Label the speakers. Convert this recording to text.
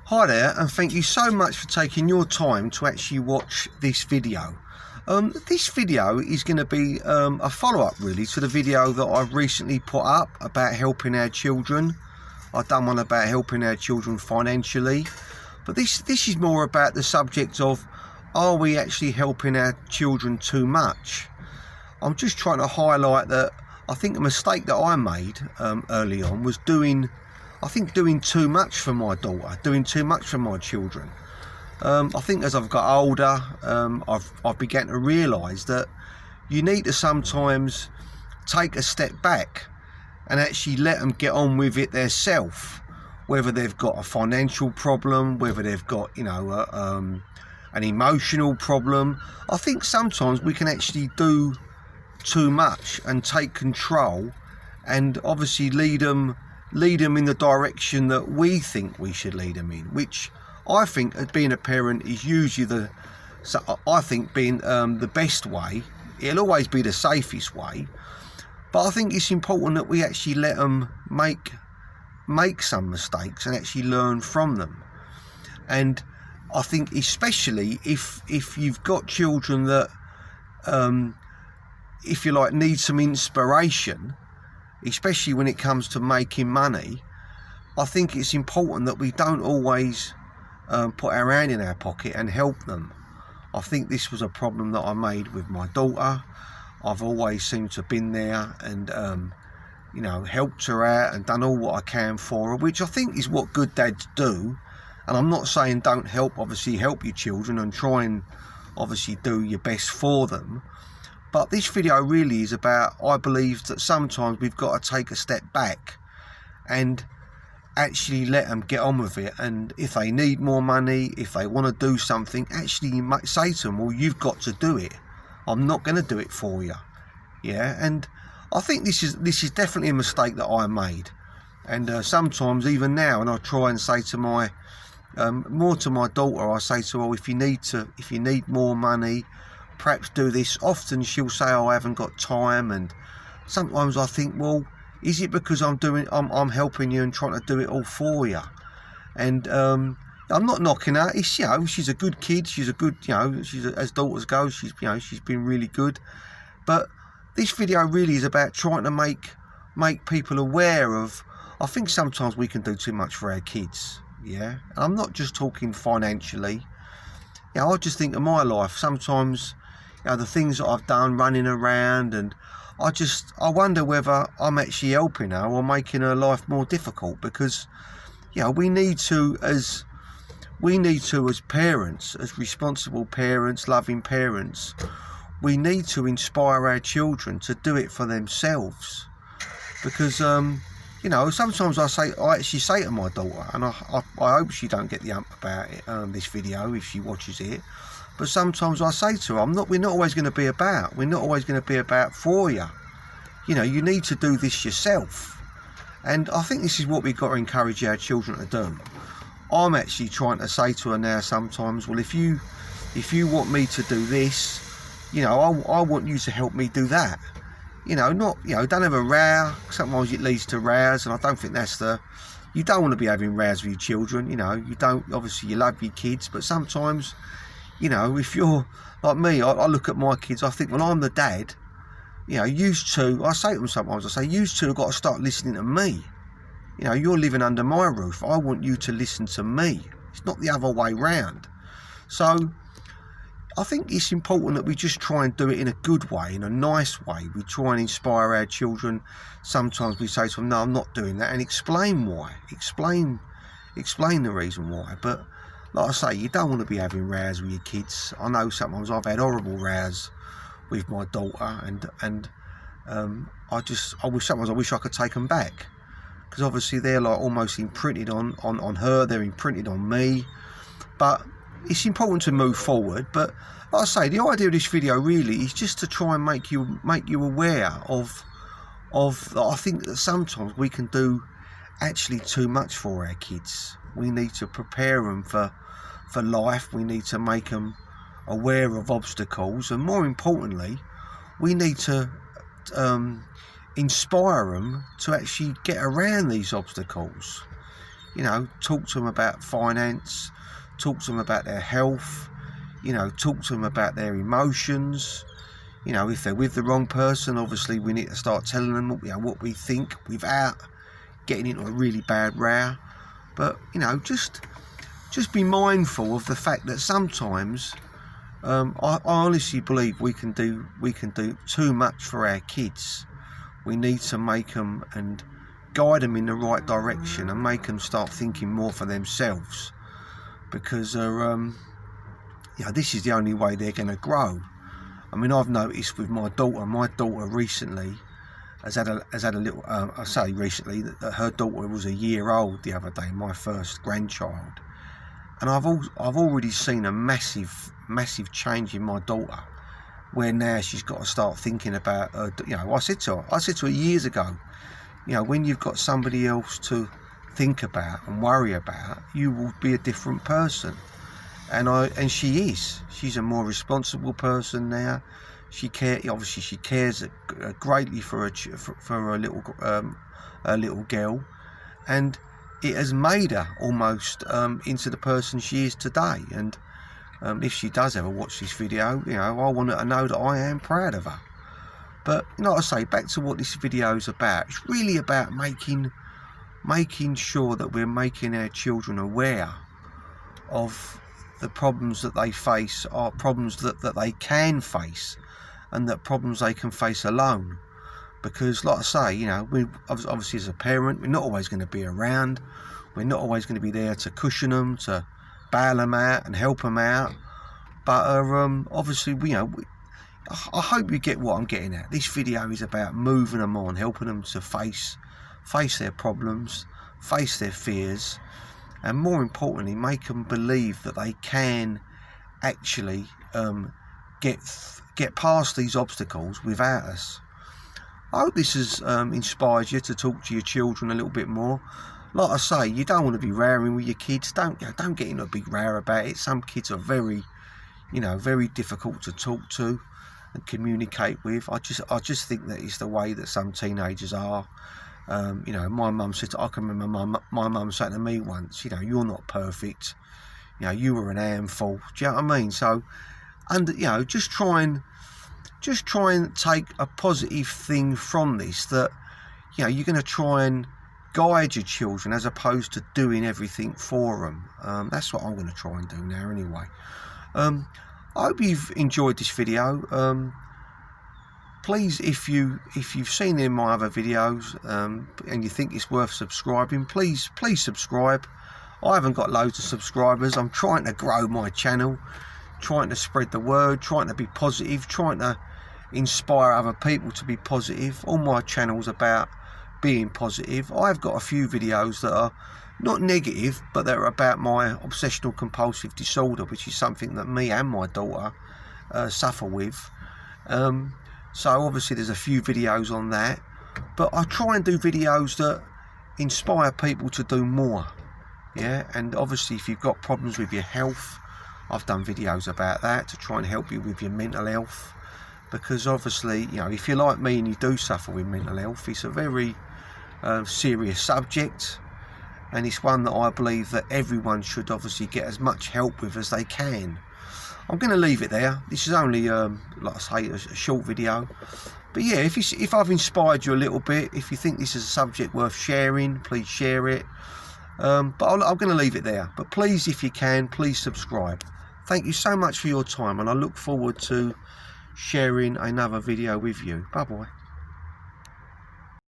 Speaker 1: Hi there, and thank you so much for taking your time to actually watch this video. This video is going to be a follow-up really to the video that I've recently put up about helping our children. I've done one about helping our children financially, but this is more about the subject of, are we actually helping our children too much? I'm just trying to highlight that I think the mistake that I made early on was doing too much for my daughter, doing too much for my children. I think as I've got older, I've began to realise that you need to sometimes take a step back and actually let them get on with it themselves, whether they've got a financial problem, whether they've got, an emotional problem. I think sometimes we can actually do too much and take control and obviously lead them in the direction that we think we should lead them in, which I think being a parent is usually the best way. It'll always be the safest way, but I think it's important that we actually let them make some mistakes and actually learn from them. And I think especially if you've got children that if you like need some inspiration, especially when it comes to making money, I think it's important that we don't always put our hand in our pocket and help them. I think this was a problem that I made with my daughter. I've always seemed to have been there and helped her out and done all what I can for her, which I think is what good dads do. And I'm not saying don't help your children and try and obviously do your best for them. But this video really is about, I believe that sometimes we've got to take a step back and actually let them get on with it. And if they need more money, if they want to do something, actually you might say to them, well, you've got to do it. I'm not going to do it for you. Yeah, and I think this is definitely a mistake that I made. And sometimes even now, and I try and say to my more to my daughter, I say to her, if you need more money, perhaps do this. Often she'll say, oh, I haven't got time, and sometimes I think, well, is it because I'm helping you and trying to do it all for you? And I'm not knocking her. It's, she's a good kid. She's a good, as daughters go, she's been really good. But this video really is about trying to make people aware of, I think sometimes we can do too much for our kids. Yeah, and I'm not just talking financially. I just think of my life sometimes. The things that I've done, running around, and I wonder whether I'm actually helping her or making her life more difficult, because we need to as parents, as responsible parents, loving parents, we need to inspire our children to do it for themselves. Because sometimes I actually say to my daughter, and I hope she don't get the ump about it, this video if she watches it. But sometimes I say to her, we're not always going to be about for you. You need to do this yourself. And I think this is what we've got to encourage our children to do. I'm actually trying to say to her now sometimes, well, if you want me to do this, I want you to help me do that. Don't have a row. Sometimes it leads to rows, and I don't think you don't want to be having rows with your children. You don't, obviously you love your kids, but sometimes, if you're like me, I look at my kids, I think, well, I'm the dad, I say to them sometimes, you two have got to start listening to me. You're living under my roof. I want you to listen to me. It's not the other way round. So I think it's important that we just try and do it in a good way, in a nice way. We try and inspire our children. Sometimes we say to them, no, I'm not doing that, and explain why. Explain the reason why. But like I say, you don't want to be having rows with your kids. I know sometimes I've had horrible rows with my daughter, and I wish I could take them back, because obviously they're like almost imprinted on her. They're imprinted on me. But it's important to move forward. But like I say, the idea of this video really is just to try and make you aware of I think that sometimes we can do actually too much for our kids. We need to prepare them for life. We need to make them aware of obstacles, and more importantly, we need to inspire them to actually get around these obstacles. You know, talk to them about finance, talk to them about their health, you know, talk to them about their emotions. You know, if they're with the wrong person, obviously we need to start telling them, you know, what we think without getting into a really bad row. But, you know, just be mindful of the fact that sometimes I honestly believe we can do too much for our kids. We need to make them and guide them in the right direction and make them start thinking more for themselves, because you know, this is the only way they're going to grow. I mean, I've noticed with my daughter recently has had a little, I say recently, that her daughter was a year old the other day, my first grandchild, and I've already seen a massive change in my daughter, where now she's got to start thinking about her. You know, I said to her years ago, you know, when you've got somebody else to think about and worry about, you will be a different person. And she is. She's a more responsible person now. She cares greatly for her little girl, and it has made her almost into the person she is today. And if she does ever watch this video, you know, I want her to know that I am proud of her. But, like I say, back to what this video is about. It's really about making sure that we're making our children aware of the problems that they face are problems that they can face, and that problems they can face alone. Because, like I say, you know, we obviously as a parent, we're not always going to be around. We're not always going to be there to cushion them, to bail them out and help them out. But obviously, you know, I hope you get what I'm getting at. This video is about moving them on, helping them to face their problems, face their fears, and more importantly, make them believe that they can actually get past these obstacles without us. I hope this has inspired you to talk to your children a little bit more. Like I say, you don't want to be rowing with your kids. Don't get into a big row about it. Some kids are very difficult to talk to and communicate with. I just think that it's the way that some teenagers are. You know, my mum said, I can remember my mum saying to me once, you know, you're not perfect. You know, you were an handful. Do you know what I mean? So, and you know, just try and take a positive thing from this, that, you know, you're going to try and guide your children as opposed to doing everything for them. That's what I'm going to try and do now anyway. I hope you've enjoyed this video. Please, if you've seen any of my other videos and you think it's worth subscribing, please subscribe. I haven't got loads of subscribers. I'm trying to grow my channel, trying to spread the word, trying to be positive, trying to inspire other people to be positive. All my channel's about being positive. I've got a few videos that are not negative, but they're about my obsessional compulsive disorder, which is something that me and my daughter suffer with. So obviously there's a few videos on that, but I try and do videos that inspire people to do more. Yeah, and obviously if you've got problems with your health, I've done videos about that to try and help you with your mental health. Because obviously, you know, if you're like me and you do suffer with mental health, it's a very serious subject, and it's one that I believe that everyone should obviously get as much help with as they can. I'm going to leave it there. This is only, like I say, a short video. But yeah, if I've inspired you a little bit, if you think this is a subject worth sharing, please share it. But I'm going to leave it there. But please, if you can, please subscribe. Thank you so much for your time, and I look forward to sharing another video with you. Bye bye.